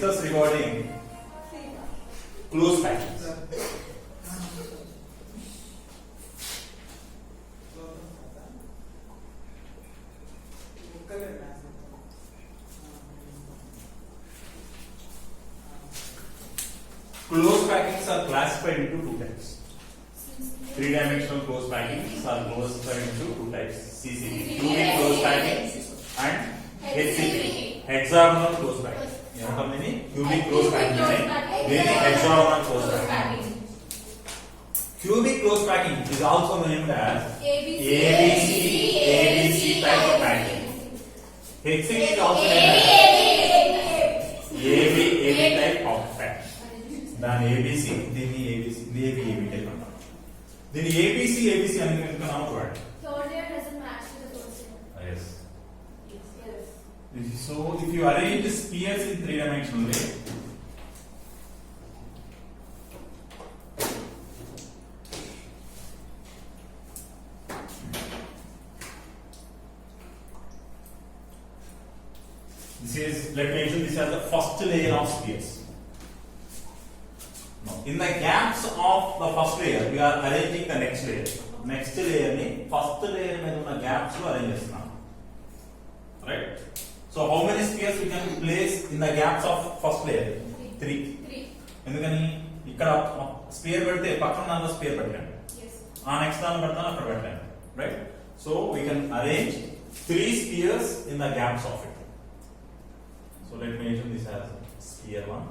discuss regarding close packings. Close packings are classified into two types. Three-dimensional close packings are classified into two types: CCP, cubic close packing, and HCP, hexagonal close packing. Cubic close packing, hexagonal close packing. Cubic close packing is also named as ABC type of packing. HCP is also named as AB type of packing. Then ABC, then AB type. Then ABC and then what? Third year doesn't match with the first year. Yes. So if you arrange spheres in three-dimensional way, let me mention this as the first layer of spheres. In the gaps of the first layer, we are arranging the next layer. Next layer ni first layer में जो gaps lo arrange करना, right? So how many spheres we can place in the gaps of first layer? Three. ఎందుకని ఇక్కడ sphere పెడితే పక్కన దాంట్లో sphere పెట్టండి. Next దాంట్లో పెడతాను అక్కడ పెట్టండి, right? So we can arrange three spheres in the gaps of it. So let me mention this as sphere 1.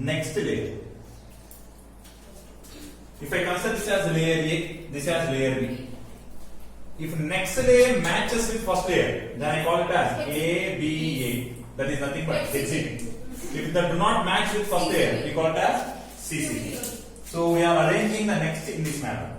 Next layer. If I consider this as layer A, this as layer B. If next layer matches with first layer, then I call it as ABA. That is nothing but HCP. If that do not match with first layer, we call it as CCP. So we are arranging the next in this manner.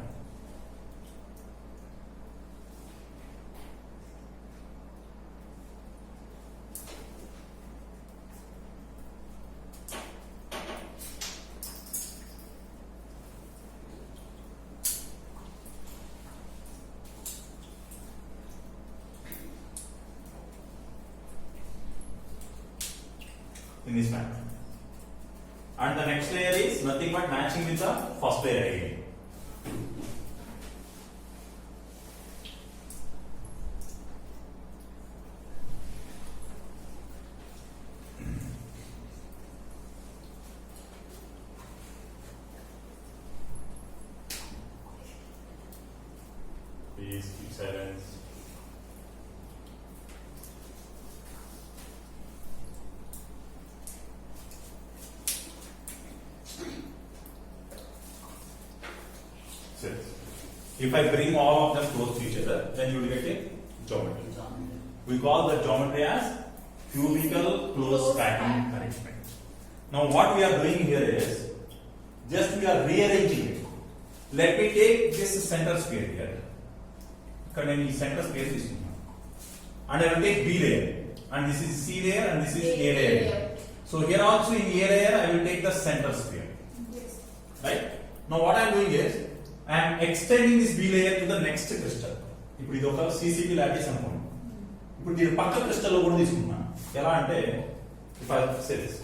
In this manner, and the next layer is nothing but matching with the first layer again. Please keep silence. If I bring all of them close to each other, then you will get a geometry. We call the geometry as cubical close packing arrangement. Now what we are doing here is just we are rearranging it. Let me take this center sphere here. Center space is and I will take B layer, and this is C layer, and this is A layer. So here also in A layer I will take the center sphere. Right? Now what I am doing is I am extending this B layer to the next crystal. ఇప్పుడు ఇది ఒక CCP lattice అనుకోండి. ఇప్పుడు దీని పక్క crystal లో కూడా తీసుకున్నా. ఎలా అంటే if I say this,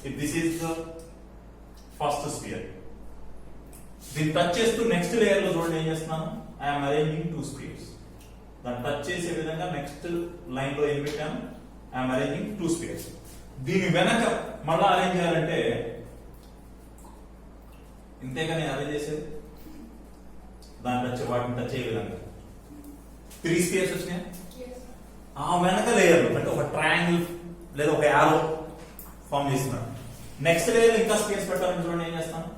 if this is the first sphere, దీన్ని టచ్ చేస్తూ నెక్స్ట్ లేయర్ లో చూడండి ఏం చేస్తున్నాను. I am arranging two spheres. దాన్ని టచ్ చేసే విధంగా నెక్స్ట్ లైన్ లో ఏం పెట్టాను. I am arranging two spheres. దీని వెనక మళ్ళా అరేంజ్ చేయాలంటే ఇంతేగా నేను అరేంజ్ చేసేది. దాన్ని టచ్ వాటిని టచ్ అయ్యే విధంగా త్రీ స్పేర్స్ వచ్చినాయి. ఆ వెనక లేయర్ అంటే ఒక ట్రయాంగిల్ లేదా ఒక యారో ఫామ్ చేస్తున్నాను. నెక్స్ట్ లేయర్ ఇంకా స్పేస్ పెట్టాలని చూడండి ఏం చేస్తాను.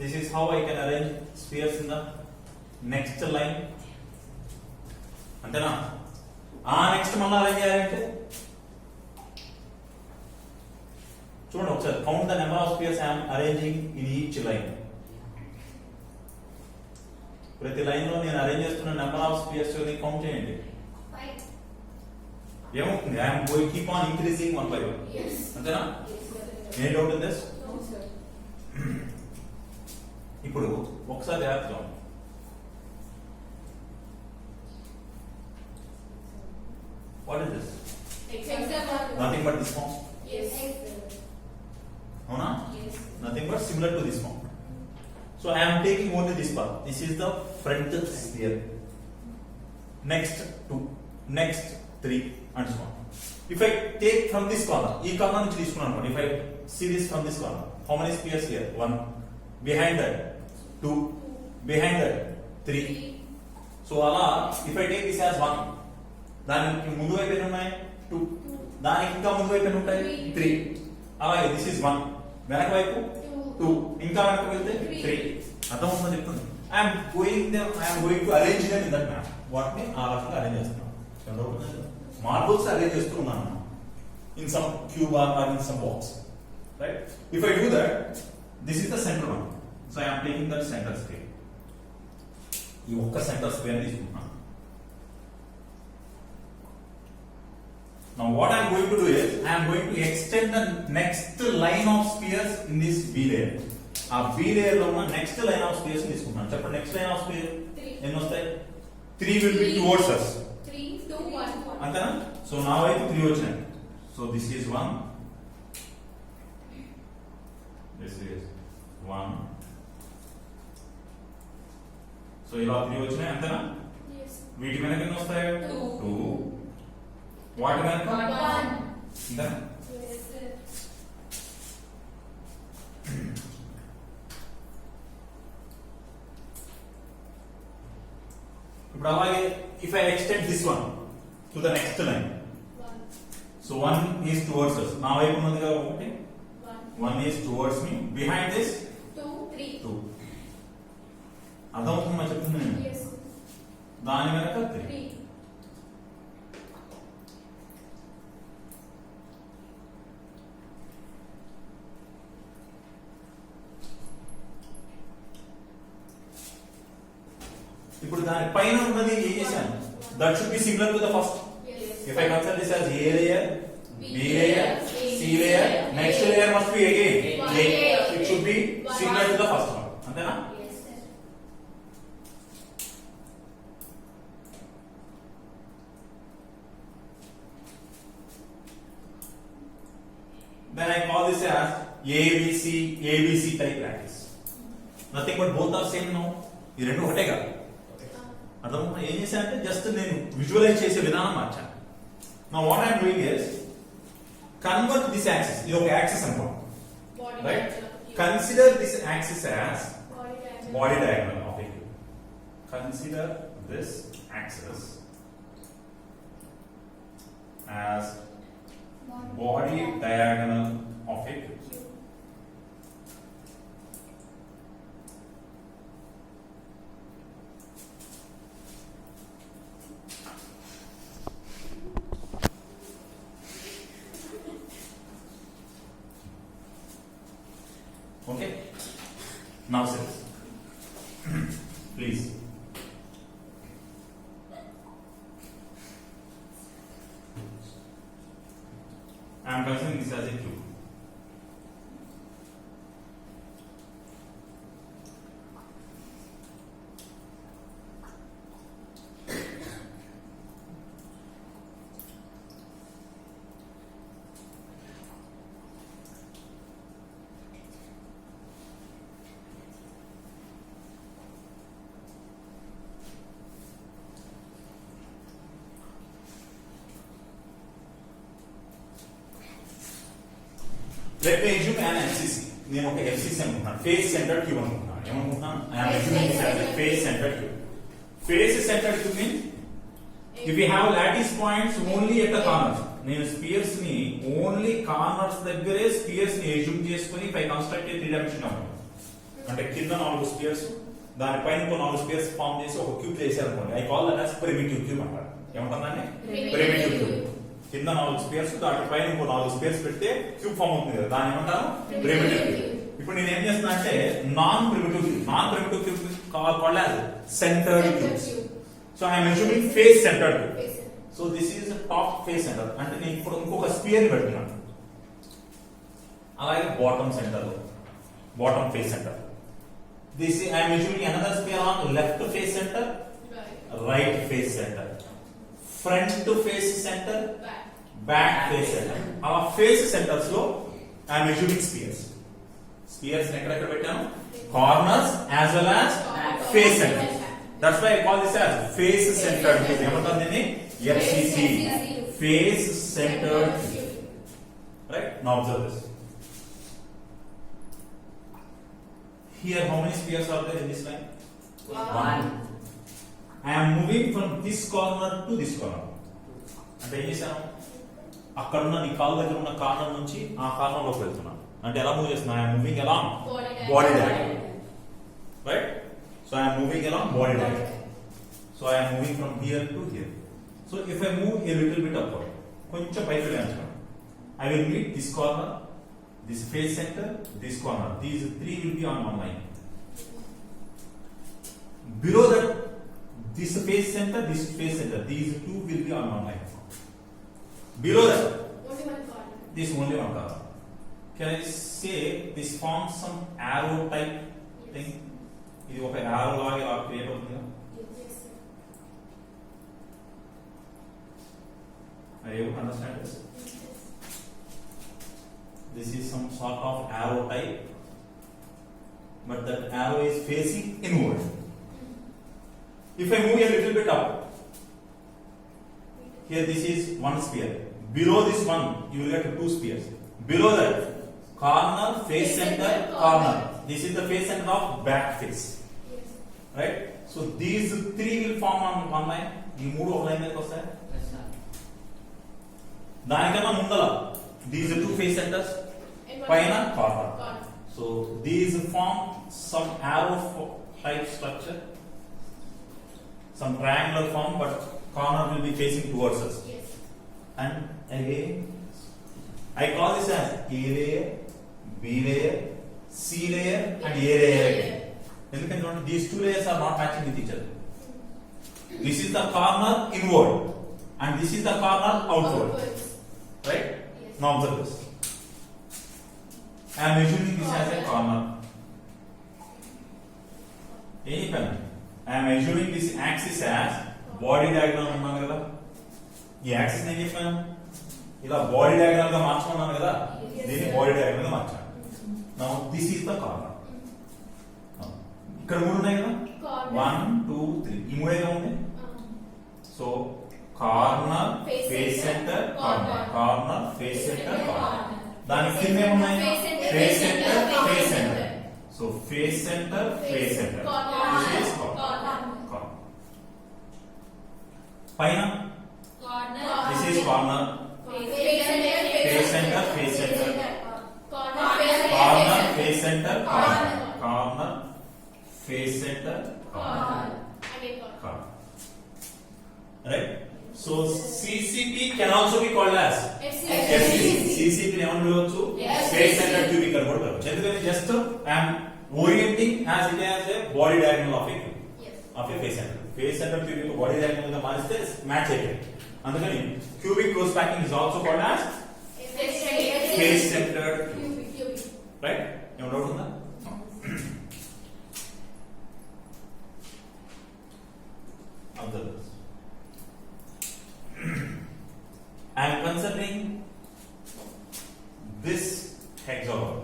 This is how I can arrange spheres in the next line. అంతేనా? ఆ నెక్స్ట్ మళ్ళీ అరేంజ్ చేయాలంటే చూడండి ఒకసారి count the number of spheres I am arranging in each line. ప్రతి లైన్ లో నేను అరేంజ్ చేస్తున్న నెంబర్ ఆఫ్ స్పియర్స్ కౌంట్ చేయండి. ఏమవుతుంది I'm going keep on increasing 1 by 1 Yes. అంతేనా Yes. ఏ doubt in this No, sir. ఇప్పుడు ఒకసారి జాగ్రత్తగా what is this Example. Nothing but this form Yes. అవునా Yes. nothing but similar to this form. So I am taking only this part. This is the front sphere. Next 2, next 3 and so on. If I take from this corner, ee corner nunchi తీసుకున్నాను. If I see this from this corner, how many spheres here? 1. Behind that 2. Behind that 3. So అలా if I take this as 1, దానికి ముందు వైపు ఎన్ని ఉన్నాయి? 2. దానికి ఇంకా ముందు వైపు ఎన్ని ఉంటాయి? 3. అలాగే this is 1. వెనక వైపు 2 ఇంకా వెనక వెళ్తే 3 అర్థమవుతుందని చెప్తుంది I'm going to arrange them in that map వాటిని ఆ రకంగా అరేంజ్ చేస్తున్నాను మార్బుల్స్ అరేంజ్ చేస్తూ ఉన్నాను in some cube or in some box right if I do that this is the centre one so I'm taking that centre square ఈ ఒక్క centre square తీసుకుంటున్నాను Now what I am going to do is I am going to extend the next line of spheres in this B layer. ఆ B layer లో ఉన్న next line of spheres తీసుకుంటాను. చెప్పండి next line of sphere ఎన్ని వస్తాయి? 3 will be towards us. 3, 2, 1. అంతేనా? So నా వైపు 3 వచ్చినాయి. So this is 1. This is 1. So ఇలా 3 వచ్చినాయి అంతేనా? Yes. వీటి వెనక ఎన్ని వస్తాయి? 2. వాటి వెనక 1. అంతేనా? Yes, sir. ఇప్పుడు అలాగే if I extend this one to the next line 1. so 1 is towards us నా వైపు ఉన్నదిగా ఒకటి 1. 1 is towards me behind this 2, 3. 2 అర్థమవుతుందా చెప్తుంది నేను Yes. దాని వెనక 3 3. ఇప్పుడు దాని పైన ఉన్నది ఏం చేశాను that should be similar to the first Yes. if I consider this as A layer B layer C layer next layer must be again A it should be similar to the first one అంతేనా Yes, sir. then I call this as ABC type lattice nothing but both are same now ఈ రెండు ఒకటే కదా అర్థం ఏం చేశానంటే just నేను visualise చేసే విధానం మార్చాను నా what I'm doing is convert this axis ఇది ఒక యాక్సిస్ అనుకోండి Body right diagonal. Consider this axis as Body diagonal. body diagonal of a cube consider this axis as body diagonal of a cube okay now sit please I am considering this as a cube let me assume an FCC నేను ఒక FCC అనుకుంటున్నాను face centred cube అనుకుంటున్నాను ఏమనుకుంటున్నాను I am assuming this as a face centered cube face centered cube means if we have lattice points only at the corners నేను spheres ని only corners దగ్గరే spheres ని assume చేసుకొని if I construct a 3-dimensional అంటే కింద 4 spheres దానిపైన ఇంకో 4 spheres form చేసి ఒక క్యూబ్ చేశారు అనుకోండి I call that as primitive cube అంటారు ఏమంటారండి primitive cube కింద 4 స్పియర్స్ దానిపైన ఇంకో 4 స్పియర్స్ పెడితే క్యూబ్ ఫామ్ అవుతుంది కదా దాన్ని ఏమంటారు ప్రిమిటివ్ క్యూబ్ ఇప్పుడు నేను ఏం చేస్తున్నా అంటే non primitive cube called as centred cubes so I am assuming face centred cube so this is top face centre అంటే నేను ఇప్పుడు ఇంకొక స్పియర్ పెడుతున్నాను అలాగే bottom centre bottom face centre this I'm using another sphere on left face centre Right. Right face centre front face centre Back. Back face centre ఆ face centres లో I'm using spheres ఎక్కడెక్కడ పెట్టాను corners as well as face centre that's why I call this as face centred tube ఏమంటారు దీన్ని FCC face centred right now observe this here how many spheres are there in this line One. I am moving from this corner to this corner అంటే ఏం చేశాను అక్కడున్న నీ కాలు దగ్గర ఉన్న కార్నర్ నుంచి ఆ కార్నర్ లోకి వెళ్తున్నాను అంటే ఎలా మూవ్ చేస్తున్నా I'm moving along body diagonal right so I am moving along body diagonal so I am moving from here to here so if I move a little bit upward కొంచెం పైకి వెళ్ళాను I will meet this corner this face center this corner these three will be on one line below that this face center these two will be on one line below that Only one corner. this only one corner can I say this forms some arrow type thing ఇది ఒక arrow లాగా ఇలా create అవుతుంది కదా Yes, sir. are you able to understand this Yes. this is some sort of arrow type but that arrow is facing inward if I move a little bit up here this is one sphere below this one you will get two spheres below that corner face center corner this is the face center of back face Yes. right so these three will form on one line ఈ మూడు ఒక line మీదకి వస్తాయి దానికన్నా ముందల these two face centers And one పైన corner corner. so these form some arrow type structure some triangular form but corner will be facing towards us Yes. and again I call this as A layer B layer C layer and A layer again ఎందుకంటే these two layers are not matching with each other this is the corner inward and this is the corner outward Outwards. right Yes. now observe this I am assuming this as a corner ఏం చెప్పాను I am assuming this axis as body diagonal అన్నాను కదా ఈ axis నేను చెప్పాను ఇలా body diagonal గా మార్చుకున్నాను కదా Yes, దీన్ని sir. బాడీ డయాగ్నల్ గా మార్చాను now this is the corner ఇక్కడ మూడు ఉన్నాయి కదా Corner. 1 2 3 ఈ మూడేగా ఉంది Um, so corner Face face center, centre corner corner. Corner face centre corner corner. దాని కింద ఏమున్నాయి Face center, face centre face face center. Centre so face centre face centre Corner. This is corner Corner. పైన Corner. This is corner Face center. Face center, face center. Corner. Corner face centre Corner. Corner face centre Corner. Again corner. Corner right so CCP can also be called as FCC. CCP ని ఏమని పిలవచ్చు Yes. Face centre tube అని కూడా పిలవచ్చు ఎందుకంటే just I'm orienting as it as a body diagonal of Yes. Face centre tube కి body diagonal గా మారిస్తే మ్యాచ్ అయిపోయింది అందుకని cubic close packing is also called as face centred right ఏమైనా డౌట్ ఉందా observe this I am considering this hexagon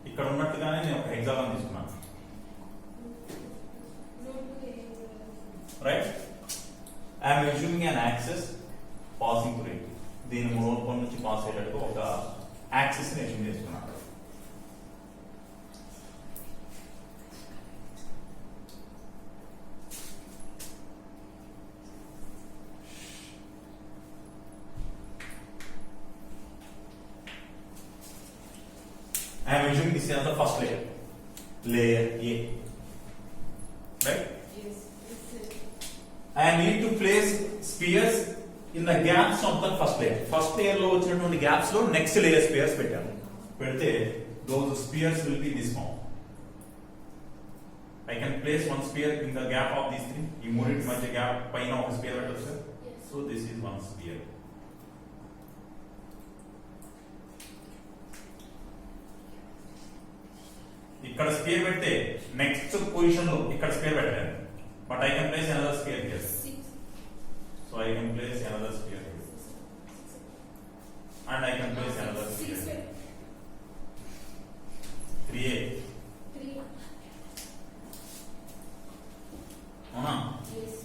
ఇక్కడ ఉన్నట్టుగానే నేను ఒక హెక్సాగాన్ తీసుకున్నాను right I am assuming an axis passing through it దీని మూడు కోణం నుంచి పాస్ అయ్యేటట్టు ఒక యాక్సిస్ ని అస్యూమ్ చేసుకున్నాను I am assuming this is the first layer, layer A, right? I need to place spheres in the gaps of the first layer. First layer లో వచ్చినటువంటి gaps లో next layer spheres పెట్టాను. పెడితే those spheres will be this form. I can place one sphere in the gap of these three. ఈ మూడింటి మధ్య gap పైన ఒక sphere పెట్టొచ్చు. Yes. So this is one sphere. ఇక్కడ స్క్వేర్ పెడితే నెక్స్ట్ పొజిషన్ లో ఇక్కడ స్క్వేర్ పెట్టాను, but I can place another square here. So I can place another square and I can place another sphere. 3a. Ana? Yes.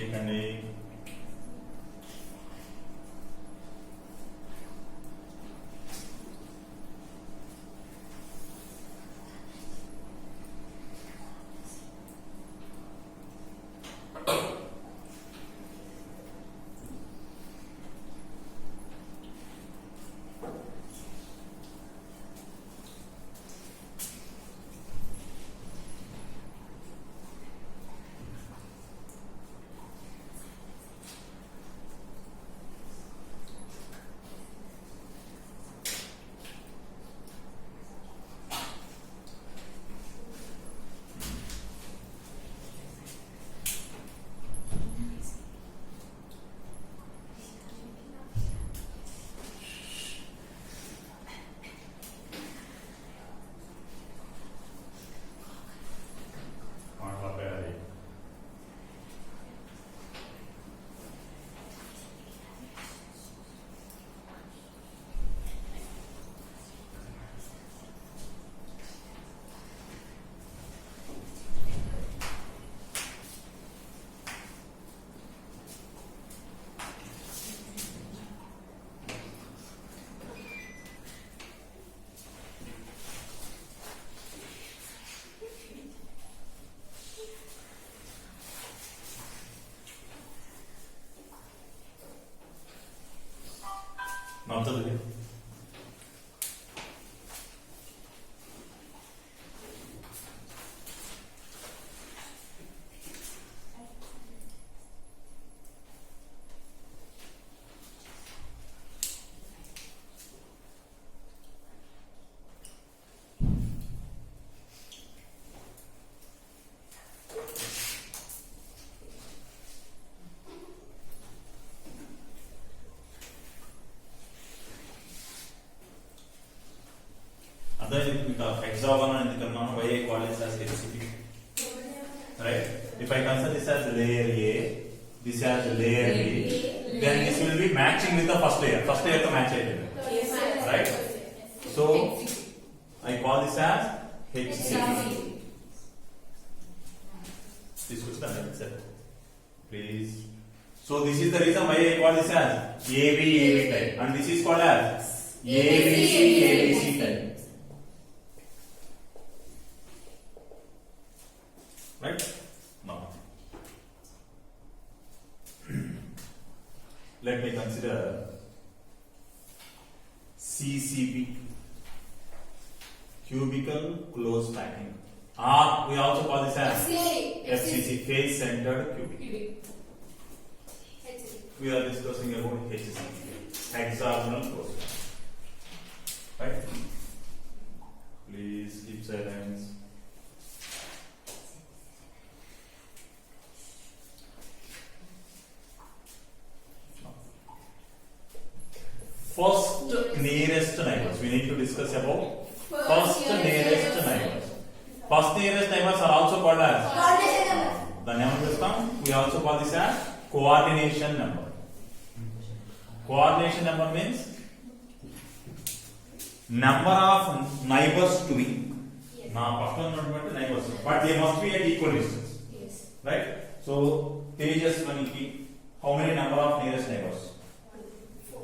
చేయకండి. నచ్చదు. Hexagon and the y equals as HCP. Right? If I consider this as layer A, this as layer B, then this will be matching with the first layer. First layer to match it. Right? So I call this as HCP. This was the next step. Please. So this is the reason why I call this as AB type, and this is called as ABC type. Right? Now, let me consider CCP, cubical close packing, or we also call this as FCC, face centered cubic. We are discussing about HCC, hexagonal close packing. Right? Please keep silence. First nearest neighbors. We need to discuss about first nearest neighbors. First nearest neighbors are also called as the name system. We also call this as coordination number. Coordination number means number of neighbors to be Yes. నా పక్కన ఉన్నటువంటి neighbors but they must be at equal distance, Yes. right? So తేజస్వనికి how many number of nearest neighbors? 4.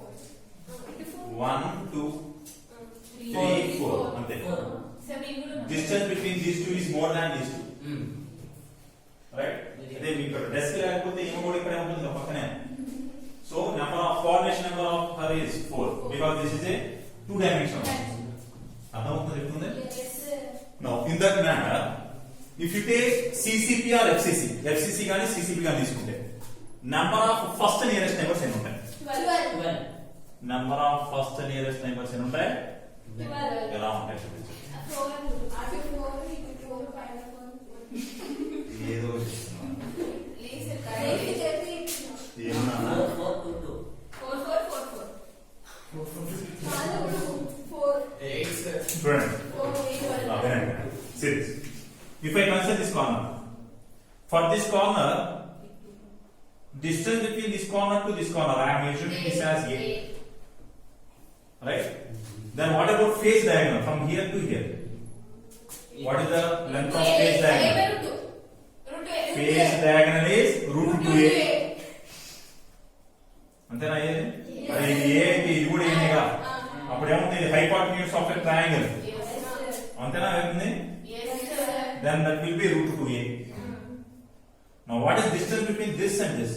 1 2 3 4 అంతే. Distance between these two is more than these two, right? అదే మీకు ఇక్కడ desk లేకపోతే ఏమో కూడా ఇక్కడే ఉంటుంది పక్కనే. So number of coordination number of her is 4 because this is a two dimensional. అర్థమవుతుందా చెప్తుంది? Yes. Now in that manner if you take CCP or FCC గాని CCP గాని తీసుకుంటే number of first nearest neighbors ఎన్ని ఉంటాయి? 12. number of first nearest neighbors ఎన్ని ఉంటాయి? 12. ఎలా ఉంటాయి చూపించు. 4. After 4, it will 4, 5, 1. ఏదో చెప్తున్నాను. Please, ఏమన్నా 4, 4, 4, 4. 4, 8 sir. చూడండి. 4, 8, 12. వినండి. Serious. If I consider this corner, for this corner, distance between this corner to this corner, I am measuring this as A, right? Then what about face diagonal from here to here? What is the length of face diagonal? Face diagonal is root 2A. అంతేనా ఇది? మరి ఇది A అయితే ఇది కూడా ఏనేగా? అప్పుడు ఏముంది? Hypotenuse of a triangle. అంతేనా ఏముంది? Then that will be root 2A. Now what is distance between this and this?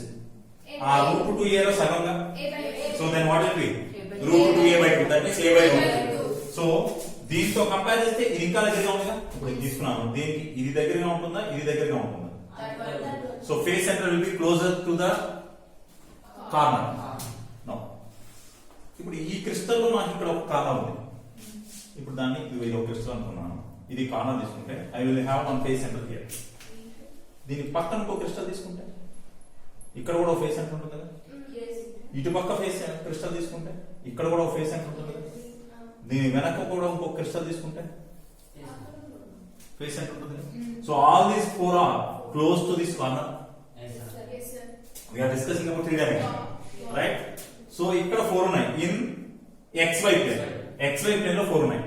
Root 2A లో సగంగా. So then what will be? Root 2A by 2. That means A by root 2. So దీంతో compare చేస్తే ఇది ఇంకా దగ్గరగా ఉందిగా. ఇప్పుడు ఇది తీసుకున్నాము. దీనికి ఇది దగ్గరగా ఉంటుందా? ఇది దగ్గరగా ఉంటుందా? So face center will be closer to the corner. Now ఇప్పుడు ఈ క్రిస్టల్ లో నాకు ఇక్కడ ఒక కార్నర్ ఉంది. ఇప్పుడు దాన్ని ఇది ఒక క్రిస్టల్ అనుకున్నాను. ఇది కార్నర్ తీసుకుంటే I will have one face centre here. దీని పక్కన ఇంకో క్రిస్టల్ తీసుకుంటే ఇక్కడ కూడా ఒక ఫేస్ సెంటర్ ఉంటుంది కదా. ఇటు పక్క ఫేస్ క్రిస్టల్ తీసుకుంటే ఇక్కడ కూడా ఒక ఫేస్ సెంటర్ ఉంటుంది కదా. దీని వెనక కూడా ఇంకో క్రిస్టల్ తీసుకుంటే ఫేస్ సెంటర్ ఉంటుంది కదా. So all these four are close to this corner. We are discussing about 3 dimension, right? So ఇక్కడ 4 ఉన్నాయి in xy plane. xy plane లో 4 ఉన్నాయి.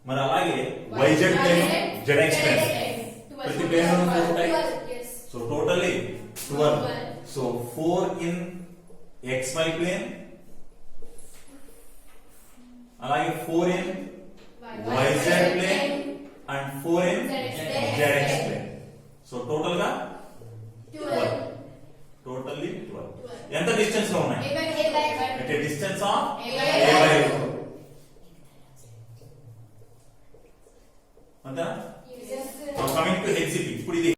మరి అలాగే yz plane లో zx plane. ప్రతి plane లో 4 ఉంటాయి. So totally 12. So 4 in xy plane, అలాగే 4 in yz plane and 4 in zx plane. So total గా 12. Totally 12. ఎంత డిస్టెన్స్ లో ఉన్నాయి? At a distance of a by root. అంతా? Now coming to HCP. ఇప్పుడు ఇది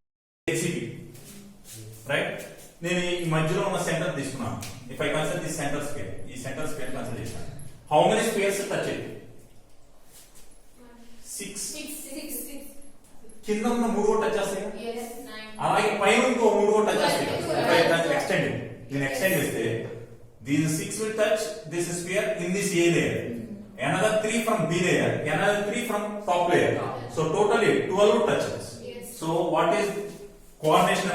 HCP, right? నేను ఈ మధ్యలో ఉన్న సెంటర్ తీసుకున్నాను. If I consider this center square, ఈ సెంటర్ స్క్వేర్ కన్సిడర్ చేశాను. How many squares touch it? 6. కింద ఉన్న 3 కూడా టచ్ చేస్తాయి. అలాగే పైన ఇంకో 3 కూడా టచ్ చేస్తాయి. If I extend it, దీన్ని extend చేస్తే these 6 will touch this sphere in this A layer. Another 3 from B layer, another 3 from top layer. So totally 12 touches. So what is coordination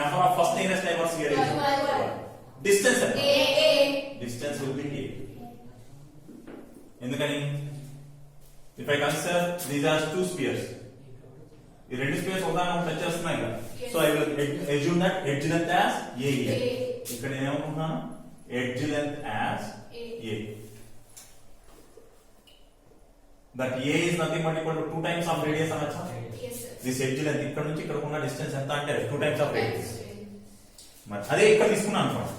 number of first nearest neighbors here is 12. Distance distance will be A. ఎందుకని? If I consider these are 2 spheres, ఈ రెండు space ఉదాహరణ touch చేస్తున్నాయి కదా. So I will assume that edge length as A. ఇక్కడ నేను ఏమనుకుంటున్నాను? edge length as A. That A is nothing but equal to 2 times of radius అనొచ్చా? This edge length ఇక్కడ నుంచి ఇక్కడ ఉన్న డిస్టెన్స్ ఎంత అంటే 2 times of radius. మరి అదే ఇక్కడ తీసుకున్నాను అనుకోండి.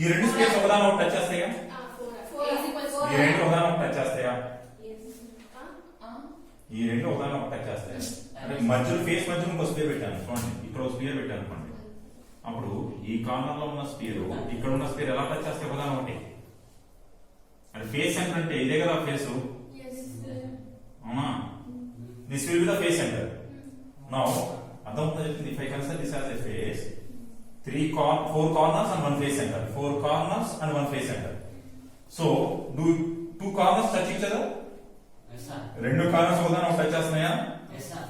ఈ రెండు స్పేస్ ఒకదాని టచ్ చేస్తాయా? ఈ రెండు ఒకదాని టచ్ చేస్తాయా? ఈ రెండు ఒకదాని టచ్ చేస్తాయా? అంటే మధ్యలో ఫేస్ మధ్యలో ఇంకో స్పేర్ పెట్టాను చూడండి. ఇక్కడ ఒక స్పేర్ పెట్టాను అనుకోండి. అప్పుడు ఈ కార్నర్ లో ఉన్న స్పేర్ ఇక్కడ ఉన్న స్పేర్ ఎలా టచ్ చేస్తాయి ఒకదాని ఒకటి? అంటే ఫేస్ సెంటర్ అంటే ఇదే కదా ఫేస్. అవునా? This will be the face centre. Now అర్థమవుతుందా చెప్తుంది? If I consider this as a face, 4 corners and 1 face center. 4 corners and 1 face center. So do 2 corners touch each other? Yes sir. రెండు corners ఒకదాని touch చేస్తున్నాయా? Yes sir.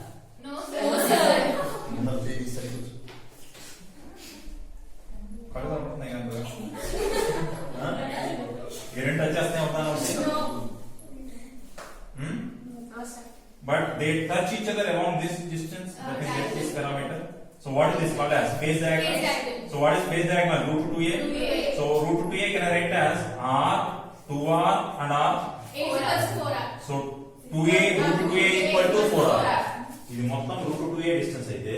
కళ్ళు కనపడుతున్నాయి కదా. ఈ రెండు touch చేస్తున్నాయి ఒకదాని ఒకటి. they touch each other along this distance, that is get this parameter. So what is this called as phase diagonal? Phase diagonal. So what is phase diagonal? Root 2a. 2a. So root 2a can I write as r, 2r and r. 8 plus 4r. So 2a root 2a equal to 4r. ఇది మొత్తం root 2a distance అయితే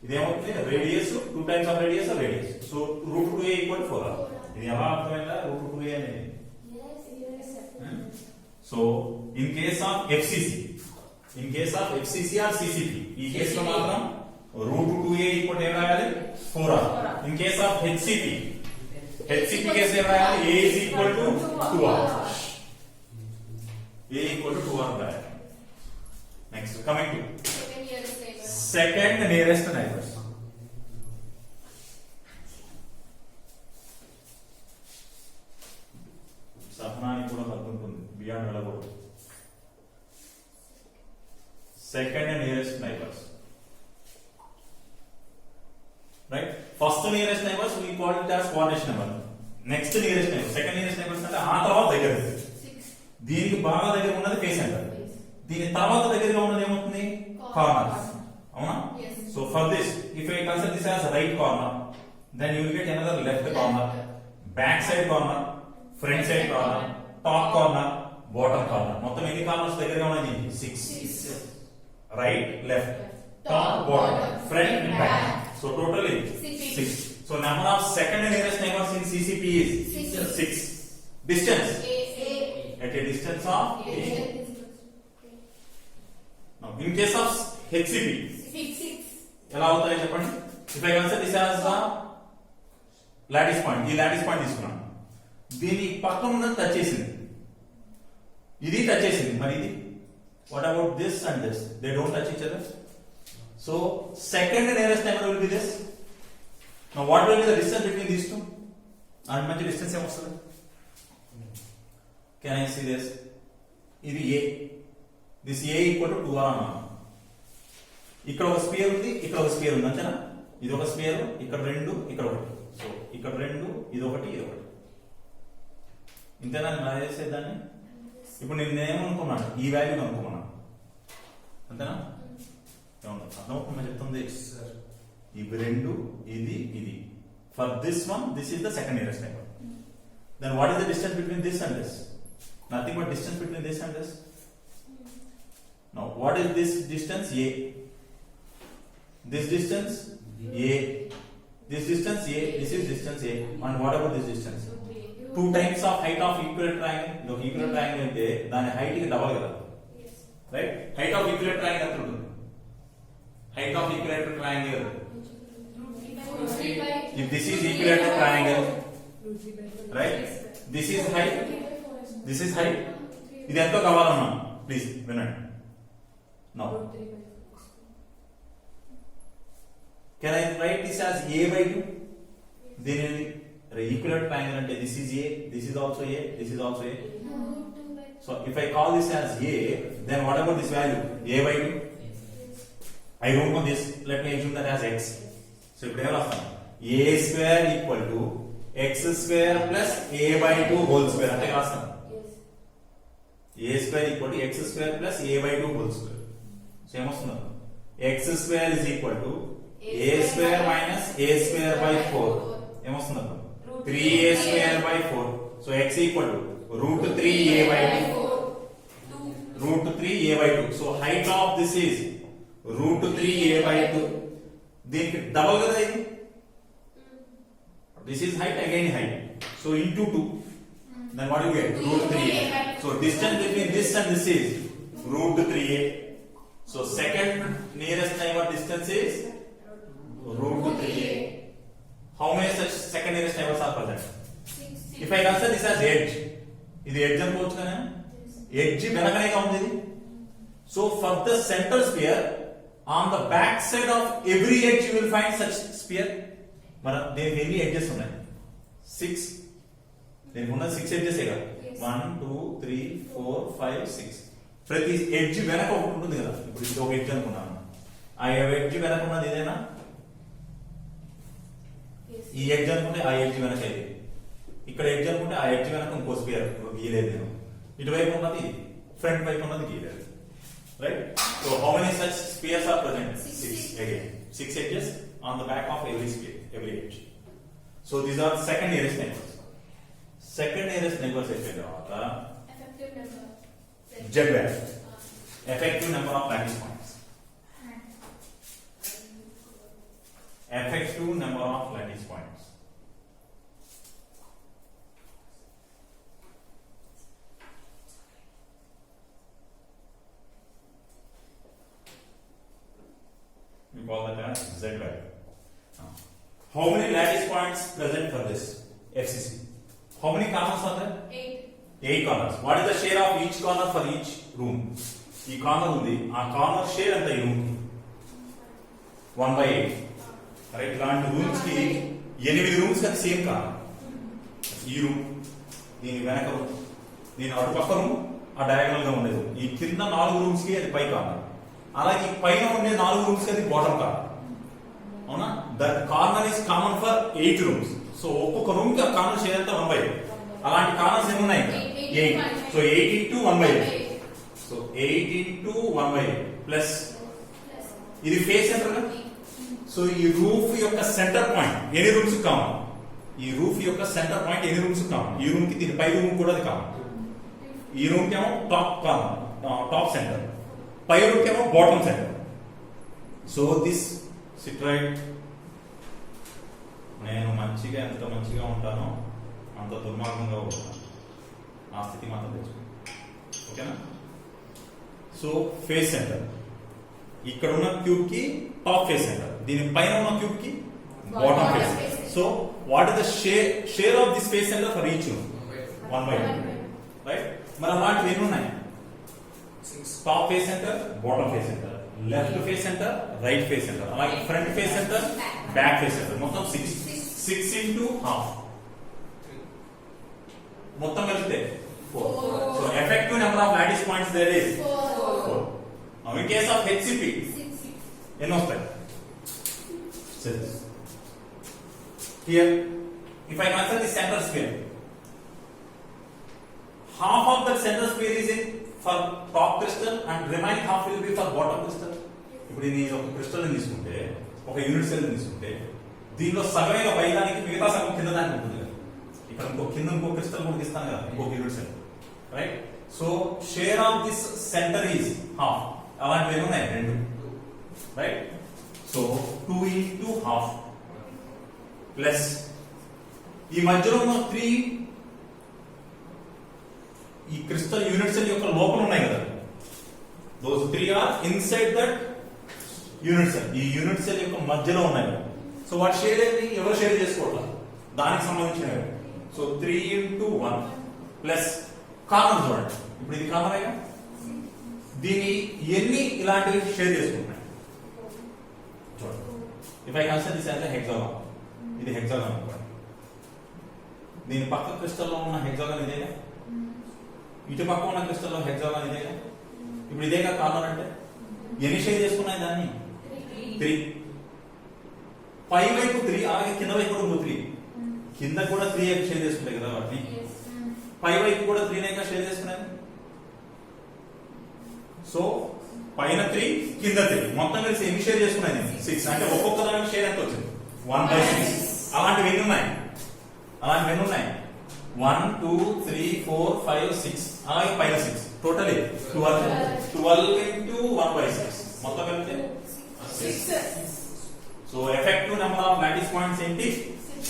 ఇదేమవుతుంది radius 2 times of radius or radius. So root 2a equal to 4r. ఇది ఎలా అర్థమైందా root 2a అనేది? So in case of FCC or CCP ఈ case లో మాత్రం root 2a equal to ఏం రాయాలి 4r. In case of HCP case ఏం రాయాలి a is equal to 2r. a equal to 2r రాయాలి. Next coming to second nearest neighbors. సహనానికి కూడా కలుగుతుంది బియాండ్ వెళ్ళకూడదు. Second nearest neighbours, right. First nearest neighbours we call it as coordination number. Next nearest neighbour, second nearest neighbours అంటే ఆ తర్వాత దగ్గర, దీనికి బాగా దగ్గర ఉన్నది ఫేస్ అంటారు, దీని తర్వాత దగ్గరగా ఉన్నది ఏమవుతుంది కార్నర్, అవునా? So for this if I consider this as right corner, then you will get another left corner, back side corner, front side corner, top corner, bottom corner. మొత్తం ఎన్ని కార్నర్స్ దగ్గరగా ఉన్నాయి? 6. Right, left, top, bottom, front, back. So totally 6. So number of second nearest neighbours in CCP is 6. Distance at a distance of a. Now in case of HCP ఎలా అవుతాయో చెప్పండి. If I consider this as the lattice point, ఈ lattice point తీసుకున్నాను, దీని పక్కన ఉన్నది touch చేసింది, ఇది టచ్ చేసింది, మరి ఇది what about this and this? They don't touch each other. So second nearest neighbour will be this. Now what will be the distance between these two? And మంచి డిస్టెన్స్ ఏమొస్తుంది? Can I see this? ఇది a, this a equal to 2r అన్నాను. ఇక్కడ ఒక spear ఉంది, ఇక్కడ ఒక spear ఉంది, అంతేనా? ఇది ఒక స్పియర్, ఇక్కడ 2, ఇక్కడ 1. సో ఇక్కడ 2, ఇది 1, ఇది 1. ఇంతేనా నేను చేసేదాన్ని? ఇప్పుడు నేను ఏమనుకున్నాను, ఈ వాల్యూ అనుకున్నాను, అంతేనా? అర్థమవుతుందా చెప్తుంది? ఇవి 2, ఇది, ఇది. For this one, this is the second nearest neighbour. Then what is the distance between this and this? Nothing but distance between this and this. Now what is this distance? a. This distance a, this distance a, this is distance a, and what about this distance? 2 times of height of equilateral triangle. The equilateral triangle అంటే దాని height కి double కదా, right? Height of equilateral triangle ఎంత ఉంటుంది? Height of equilateral triangle, if this is equilateral triangle, right, this is height, this is height, ఇది ఎంతో కావాలన్నా please వినండి. Now can I write this as a by 2? దీని equilateral triangle అంటే this is a, this is also a, this is also a. So if I call this as a, then what about this value? a by 2? I don't know this, let me assume that as x. So ఇప్పుడు ఏం రాస్తాను? a square equal to x square plus a by 2 whole square అంటే రాస్తాను. a square equal to x square plus a by 2 whole square. So ఏమొస్తుంది? x square is equal to a square minus a square by 4. ఏమొస్తుంది? 3a square by 4. So x equal to root 3a by 2. Root 3a by 2. So height of this is root 3a by 2. దీనికి double కదా ఇది. This is height, again height. So into 2. Then what do you get? Root 3a. So distance between this and this is root 3a. So second nearest neighbor distance is root 3a. How many such second nearest neighbors are present? If I consider this as edge, ఇది edge అనుకోవచ్చు కదా, edge వెనకనేగా ఉంది ఇది. So for the center sphere, on the back side of every edge you will find such sphere. మరి దీనికి ఎన్ని edges ఉన్నాయి? 6. దీనికి ఉన్న 6 edges ఏ కదా, 1 2 3 4 5 6. ప్రతి edge వెనక ఒకటి ఉంటుంది కదా. ఇప్పుడు ఇది ఒక edge అనుకున్నాను, ఆ edge వెనక ఉన్నది ఇదేనా? ఈ ఎడ్జ్ అనుకుంటే ఆ ఎడ్జ్ వెనక ఇది, ఇక్కడ ఎడ్జ్ అనుకుంటే ఆ ఎడ్జ్ వెనక ఇంకో స్పియర్ గీయలేదు నేను, ఇటువైపు ఉన్నది ఇది, ఫ్రంట్ వైపు ఉన్నది గీయలేదు. right? So how many such spheres are present? Six. Again, 6 edges on the back of every sphere, every edge. So these are second nearest neighbors. Second nearest neighbors అయితే తర్వాత Effective number. Z value, effective number of lattice points. Effective number of lattice points. We call that as Z value. How many lattice points present for this FCC? How many corners are there? 8. 8 corners. What is the share of each corner for each room? ఈ corner ఉంది, ఆ corner share ఎంత ఈ room కి? 1/8. Right, ఇలాంటి rooms కి 8 rooms అది same corner. ఈ రూమ్, దీని వెనక రూమ్, దీని అటుపక్క రూమ్, ఆ డయాగనల్ గా ఉండేది. ఈ కింద 4 రూమ్స్ కి అది పై కార్నర్. అలాగే ఈ పైన ఉండే 4 రూమ్స్ కి అది బాటమ్ కార్నర్. అవునా? That corner is common for 8 rooms. So ఒక్కొక్క రూమ్ కి ఆ కార్నర్ షేర్ ఎంత 1/8. అలాంటి కార్నర్స్ ఎన్ని ఉన్నాయి? 8. So 8 into 1/8. So 8 into 1/8 plus ఇది ఫేస్ సెంటర్ కదా. సో ఈ రూఫ్ యొక్క సెంటర్ పాయింట్ ఎన్ని రూమ్స్ కావాలి? ఈ రూఫ్ యొక్క సెంటర్ పాయింట్ ఎన్ని రూమ్స్ కావాలి? ఈ రూమ్ కి దీని పై రూమ్ కూడా అది కావాలి. ఈ రూమ్ కి ఏమో టాప్ కార్నర్, టాప్ సెంటర్, పై రూమ్ కి ఏమో bottom centre. So this SIT right. నేను మంచిగా ఎంత మంచిగా ఉంటానో అంత దుర్మార్గంగా ఉంటాను. ఆ స్థితి మాత్రం తెచ్చుకో. ఓకేనా? సో ఫేస్ సెంటర్ ఇక్కడ ఉన్న క్యూబ్ కి టాప్ ఫేస్ సెంటర్, దీని పైన ఉన్న క్యూబ్ కి bottom face. So what is the share of this face centre for each 1/8, right? మరి అలాంటివి ఎన్ని ఉన్నాయి? Top face centre, bottom face centre, left face centre, right face centre, అలాగే front face centre, back face centre. మొత్తం 6 into half. మొత్తం కలిపితే 4. So effective number of lattice points there is 4. Now in case of HCP 6. ఎన్ని వస్తాయి? 6. Here if I consider the center sphere, half of that center sphere is in for top crystal and remaining half will be for bottom crystal. ఇప్పుడు నేను ఒక crystal తీసుకుంటే, ఒక unit cell తీసుకుంటే, దీనిలో సగమైన పైదానికి మిగతా సగం కింద దానికి ఉంటుంది కదా. ఇక్కడ కింద ఇంకో క్రిస్టల్ కూడా ఇస్తాను కదా, ఇంకొక unit cell, right? So share of this centre is half. అలాంటివి ఏమి ఉన్నాయి? 2, right? So 2 into half plus ఈ మధ్యలో ఉన్న 3 ఈ క్రిస్టల్ యూనిట్ సెల్ యొక్క లోపల ఉన్నాయి కదా, those 3 are inside that unit cell. ఈ యూనిట్ సెల్ యొక్క మధ్యలో ఉన్నాయి కదా. సో వాటి షేర్ ఏంటి? ఎవరు షేర్ చేసుకోవట్లా, దానికి సంబంధించినవి. సో 3 into 1 ప్లస్ కార్నర్ చూడండి. ఇప్పుడు ఇది కార్నర్ అయ్యా, దీని ఎన్ని ఇలాంటివి షేర్ చేసుకుంటున్నాయి చూడండి. If I consider this as a hexagon, ఇది హెక్సాగాన్ అనుకోండి. దీని పక్క క్రిస్టల్ లో ఉన్న హెక్సాగాన్ ఇదేగా, ఇటు పక్క ఉన్న క్రిస్టల్ లో హెక్సాగాన్ ఇదేగా. ఇప్పుడు ఇదేగా కార్నర్ అంటే ఎన్ని షేర్ చేసుకున్నాయి దాన్ని? 3. పై వైపు 3, అలాగే కింద వైపు కూడా 3. కింద కూడా 3 షేర్ చేసుకుంటాయి కదా వాటిని. పై వైపు కూడా 3 షేర్ చేసుకున్నాయి. సో పైన 3, కింద 3, మొత్తం కలిసి ఎన్ని షేర్ చేసుకున్నాయి? 6. అంటే ఒక్కొక్క దానికి షేర్ ఎంత వచ్చింది? 1/6. అలాంటివి ఎన్ని ఉన్నాయి? 1, 2, 3, 4, 5, 6, అలాగే పైన 6. Total 12 into 1/6. మొత్తం కలిపితే 6. So effective number of lattice points ఏంటి? 6.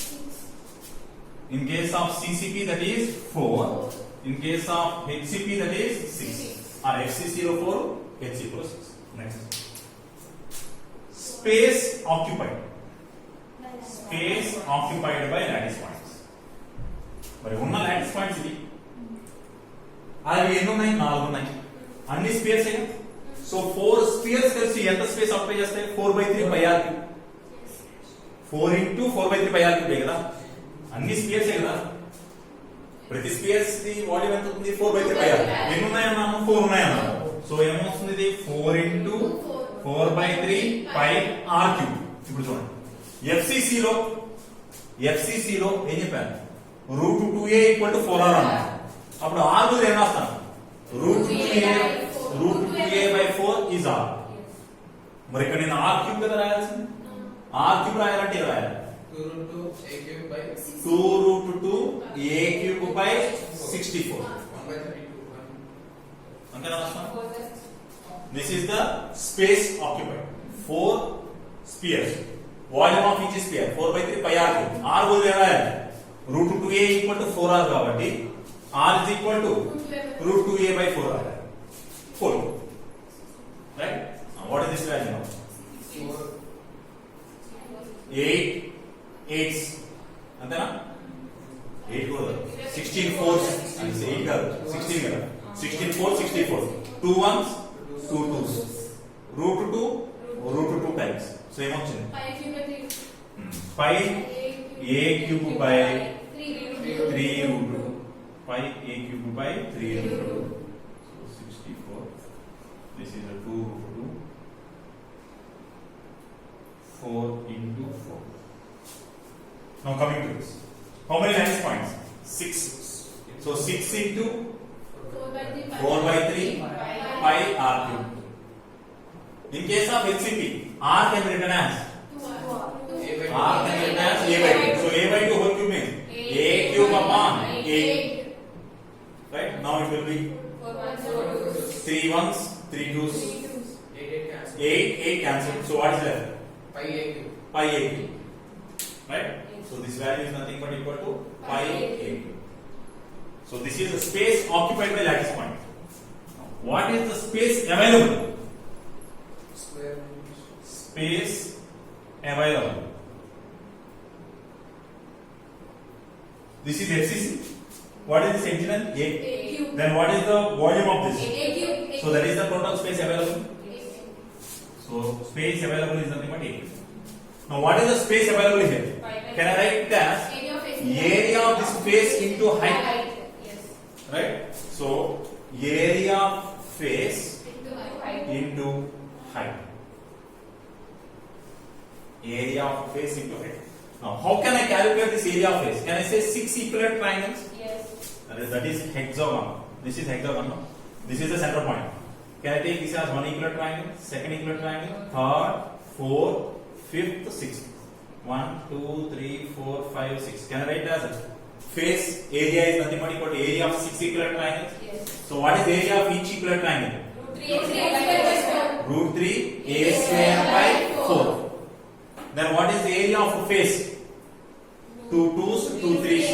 In case of CCP that is 4. In case of HCP that is 6. Or FCC లో 4, HCP లో 6. Next. Space occupied. Space occupied by lattice points. మరి ఉన్న lattice points ఇవి. అవి ఎన్ని ఉన్నాయి? 4 ఉన్నాయి. అన్ని స్పేస్ ఏ. సో 4 స్పేస్ కలిసి ఎంత స్పేస్ ఆక్యుపై చేస్తాయి? 4/3 పై r. 4 into 4/3 పై r కదా. అన్ని స్పేస్ ఏ కదా. ప్రతి స్పేస్ ది వాల్యూమ్ ఎంత ఉంటుంది? 4/3 పై r. ఎన్ని ఉన్నాయన్నాము? 4 ఉన్నాయన్నాము. సో ఏమొస్తుంది ఇది? 4 into 4/3 పై r క్యూబ్. ఇప్పుడు చూడండి, FCC లో ఏం చెప్పాను? √2a = 4r అన్నారు. అప్పుడు r ఏం రాస్తాను? √2a root 2a by 4 is r. మరి ఇక్కడ నేను r క్యూబ్ కదా రాయాల్సింది. r క్యూబ్ రాయాలంటే ఏం రాయాలి? 2 root 2 a cube by 2 root 2 a cube by 64. 1 by 32. అంతేనా రాస్తాం? This is the space occupied. 4 spheres. Volume of each sphere 4 by 3 pi r cube. R బదులు ఎలా రాయాలి? root 2a equal to 4r కాబట్టి r is equal to root 2a by 4r. 4. Right? Now what is this value now? 4 8 8s. అంతేనా? 8 కూడా 16 4s అంటే 8 కాదు 16 కదా 16 4 64 2 1s 2 2s root 2 times. So ఏమొచ్చింది? 5 a cube by 3 root 2. 5 a cube by 3 root 2. So 64. This is a 2 root 2. 4 into 4. Now coming to this. How many lines points? 6. So 6 into 4 by 3 pi r cube. In case of HCP, r can be written as r can be written as a by 2. So a by 2 whole cube means a cube upon 8. Right? Now it will be 3 1s, 3 2s, 8 cancelled. So what is left? pi a cube. Pi a cube. Right? So this value is nothing but equal to pi a cube. So this is the space occupied by lattice point. Now, what is the space available? Square root. Space available. This is FCC. What is this integral? A. Then what is the volume of this? So that is the total space available. So space available is nothing but A. Now what is the space available here? Can I write it as area of this face into height? Right? So area of face into height. Area of face into height. Now how can I calculate this area of face? Can I say 6 equivalent triangles? That is hexagon. This is hexagon. No? This is the center point. Can I take this as one equivalent triangle, second equivalent triangle, third, fourth, fifth, sixth? 1, 2, 3, 4, 5, 6. Can I write it as face area is nothing but equal to area of 6 equivalent triangles? So what is the area of each equivalent triangle? Root 3 a square by 4. Then what is the area of a face? 2 2s, 2 3s.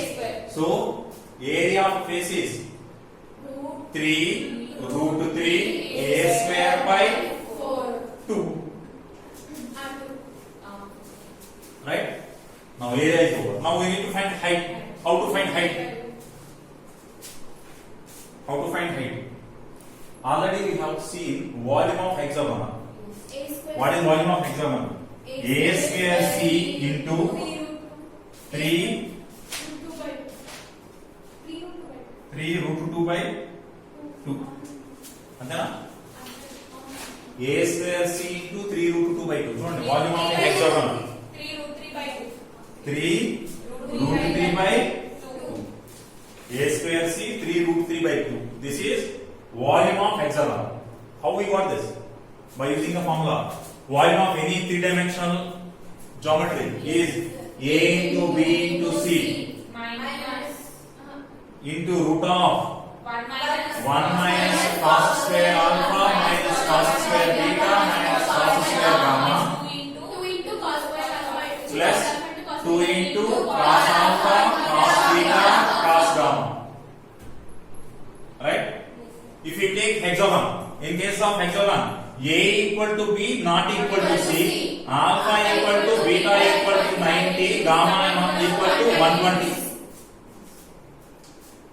So area of face is 3 root 3 a square by 2. Right? Now area is over. Now we need to find height. How to find height? How to find height? Already we have seen volume of hexagon. What is volume of hexagon? A square c into 3 root 2 by 2. అంతేనా? A square c into 3 root 2 by 2. చూడండి volume of hexagon. 3 root 3 by 2. A square c 3 root 3 by 2. This is volume of hexagon. How we got this? By using the formula. Volume of any three-dimensional geometry is A into B into C into root of 1 minus cos square alpha minus cos square beta minus cos square gamma plus 2 into cos alpha cos beta cos gamma. Right? If we take hexagon, in case of hexagon, A equal to B not equal to C, alpha equal to beta equal to 90, gamma equal to 120.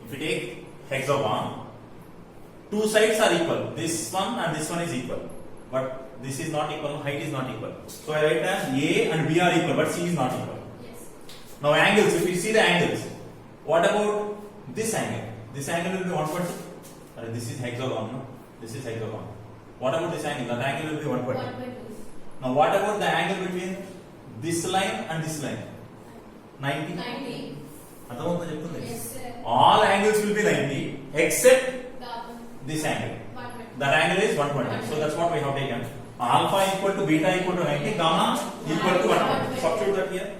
If we take hexagon, two sides are equal. This one and this one is equal, but this is not equal. Height is not equal. So I write as A and B are equal, but C is not equal. Now angles. If we see the angles, what about this angle? This angle will be 120. This is hexagon. No? This is hexagon. What about this angle? That angle will be 120. Now what about the angle between this line and this line? 90. అర్థమవుతుందా చెప్తుంది? All angles will be 90 except this angle. That angle is 120. So that's what we have taken. Alpha equal to beta equal to 90, gamma equal to 120. Substitute that here.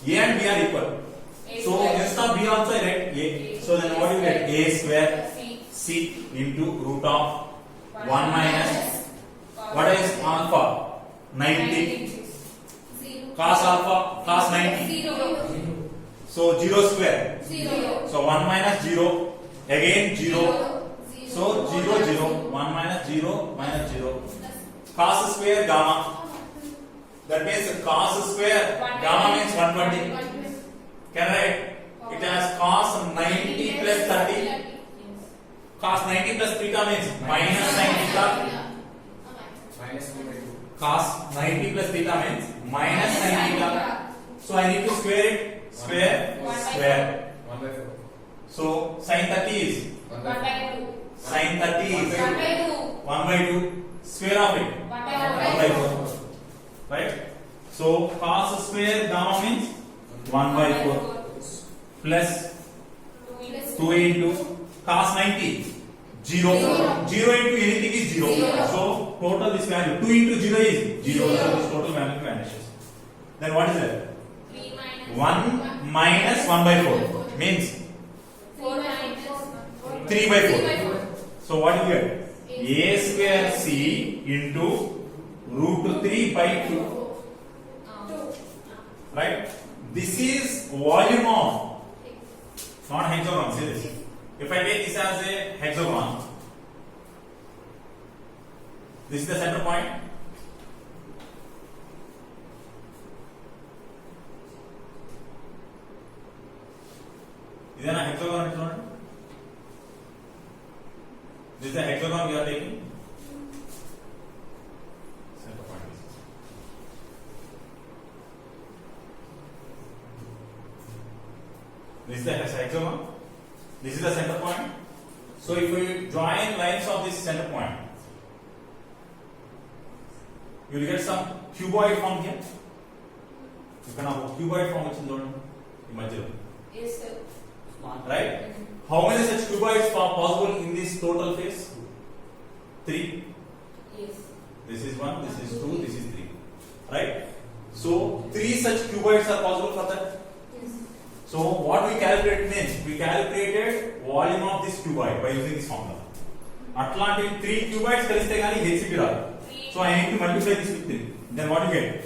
A and B are equal. So instead of B also I write A. So then what do you get? A square C into root of 1 minus, what is alpha? 90. Cos alpha, cos 90. So 0 square. So 1 minus 0. Again 0. So 0, 0. 1 minus 0 minus 0. Cos square gamma. That means cos square gamma means 120. Can I write? It has cos 90 plus 30. Cos 90 plus theta means minus sin theta. Minus 3 by 2. Cos 90 plus theta means minus sin theta. So I need to square it. Square, square. 1 by 4. So sin 30 is 1 by 4. sin 30 is 1 by 2. Square of it 1 by 4. Right? So cos square gamma means 1 by 4 plus 2 into cos 90 0. 0 into anything is 0. So total this value 2 into 0 is 0. So this total value vanishes. Then what is that? 1 minus 1 by 4 means 3 by 4. So what do you get? A square C into root 3 by 2. Right? This is volume of, not hexagon. See this. If I take this as a hexagon, this is the center point. Is there a hexagon? This is the hexagon we are taking. Center point is this. This is the hexagon. This is the center point. So if we join lines of this center point, you will get some cuboid form here. You can have a cuboid form which is imagine. Yes, sir. Right? How many such cuboids are possible in this total face? 3. Yes. This is 1, this is 2, this is 3. Right? So 3 such cuboids are possible for that. Yes. So what we calculate means we calculated volume of this cuboid by using this formula. Atlantic 3 cuboids kaliste gaani HCP raadu. So I need to multiply this with 3. Then what you get?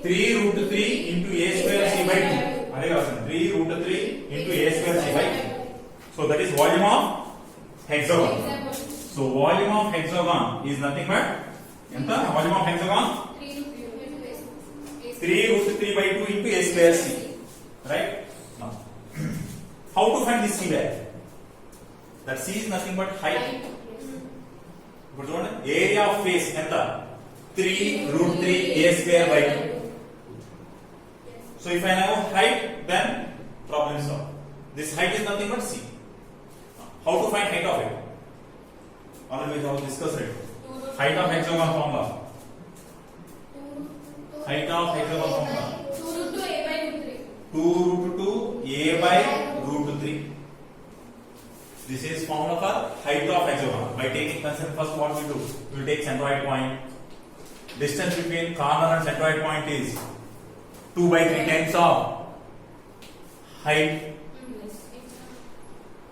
3 root 3 into a square c by 2. 3 root 3 into a square c by 2. So that is volume of hexagon. So volume of hexagon is nothing but volume of hexagon 3 root 3 by 2 into a square c. Right? Now, how to find this c value? That c is nothing but height. Area of face enta 3 root 3 a square by 2. So if I know height, then problem solved. This height is nothing but c. How to find height of it? Already we have discussed it. Height of hexagon formula. Height of hexagon formula. 2 root 2 a by root 3. This is formula for height of hexagon. By taking concept, first what we do? We will take centroid point. Distance between corner and centroid point is 2 by 3 times of height.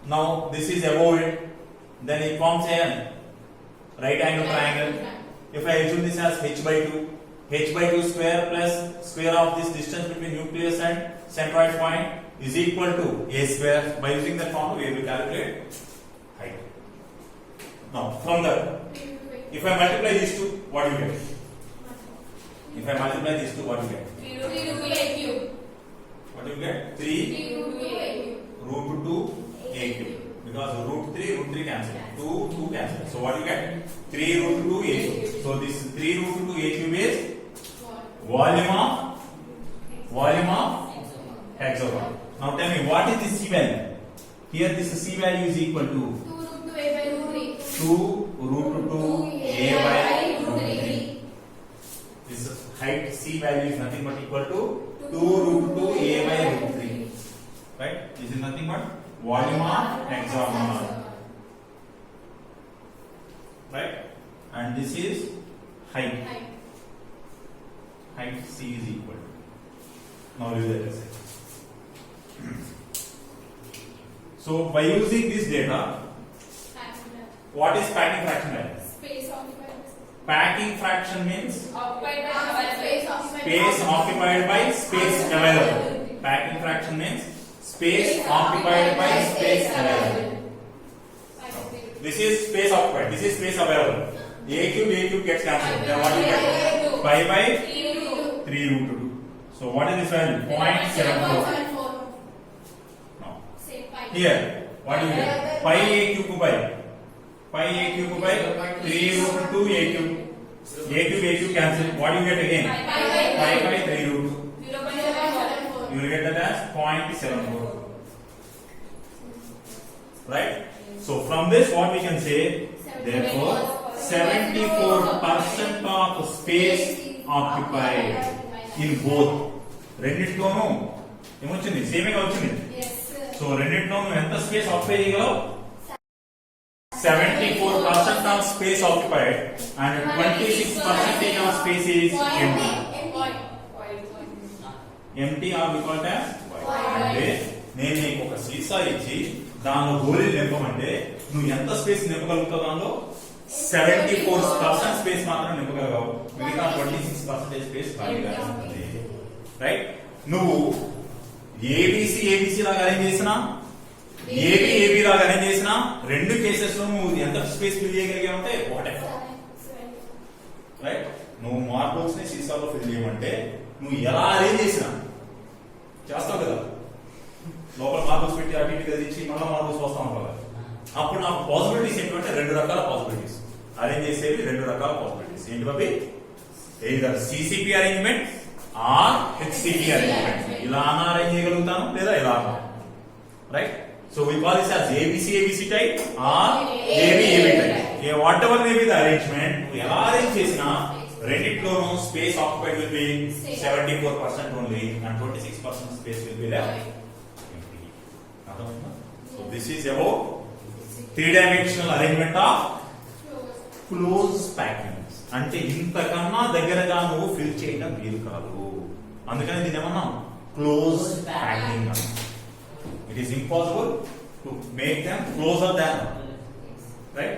Now this is above it. Then it forms a right angle triangle. If I assume this as h by 2, h by 2 square plus square of this distance between nucleus and centroid point is equal to a square. By using that formula, we will calculate height. Now, from that, if I multiply these two, what do you get? If I multiply these two, what do you get? What do you get? 3 root 2 a cube. Because root 3 cancel. 2 cancel. So what do you get? 3 root 2 a cube. So this 3 root 2 a cube is volume of hexagon. Now tell me, what is this c value? Here this c value is equal to 2 root 2 a by root 3. This height c value is nothing but equal to 2 root 2 a by root 3. Right? This is nothing but volume of hexagon. and this is height. Height. Height C is equal to. Now leave that aside. So by using this data, Fraction. what is packing fraction like? Space occupied. Packing fraction means Occupied by Space occupied. space occupied by space available. Packing fraction means space occupied by space available. This is space occupied. This is space available. A cube gets cancelled. Then what you get? Pi by 3 root 2. So what is this value? 0.74. 0.74. No. Say pi. Here, what do you get? Pi a cube by 3 root 2 a cube. A cube cancel. What do you get again? Pi by 3 root 2. 0.74. You will get that as 0.74. Right? So from this, what we can say? Therefore, 74% of space occupied in both. రెండిట్లోనూ ఏమొచ్చింది? సేమే వచ్చింది. Yes, sir. So రెండిట్లోనూ ఎంత space occupy చేయగలవు? 74% of space occupied and 26% of space is empty. Empty or we call it as void. అంటే నేను నీకు ఒక సీసా ఇచ్చి దానిలో గోళీలు నింపమంటే నువ్వు ఎంత స్పేస్ నింపగలుగుతావు? దానిలో 74% స్పేస్ మాత్రం నింపగలగావు. మిగతా 26% స్పేస్ ఖాళీగా ఉంటుంది. రైట్? నువ్వు ఏబిసి లాగా అరేంజ్ చేసినా ఏబి లాగా అరేంజ్ చేసినా రెండు కేసెస్ లో నువ్వు ఎంత స్పేస్ ఫిల్ చేయగలిగావు అంటే ఒకటే. రైట్? నువ్వు మార్బుల్స్ ని సీసాలో ఫిల్ చేయమంటే నువ్వు ఎలా అరేంజ్ చేసినా చేస్తావు కదా. లోపల మార్బుల్స్ పెట్టి అటు ఇటు కదిలించి మళ్ళీ మార్బుల్స్ వస్తా ఉంటావు. అప్పుడు నాకు పాసిబిలిటీస్ ఏంటంటే రెండు రకాల పాసిబిలిటీస్ అరేంజ్ చేసేవి. రెండు రకాల పాసిబిలిటీస్ ఏంటి బాబీ? Either CCP arrangement or HCP arrangement. ఇలా అన్నా అరేంజ్ చేయగలుగుతాను లేదా ఇలా అన్నా. Right? So we call this as ABC type or AB type. Whatever may be the arrangement, నువ్వు ఎలా అరేంజ్ చేసినా రెండిట్లోనూ space occupied will be 74% only and 26% space will be left empty. అర్థమైందా? So this is about three-dimensional arrangement of close packing. అంటే ఇంతకన్నా దగ్గరగా నువ్వు fill చేయడం వీలు కాదు. అందుకని దీన్ని ఏమన్నాం? Close packing. It is impossible to make them closer than, right?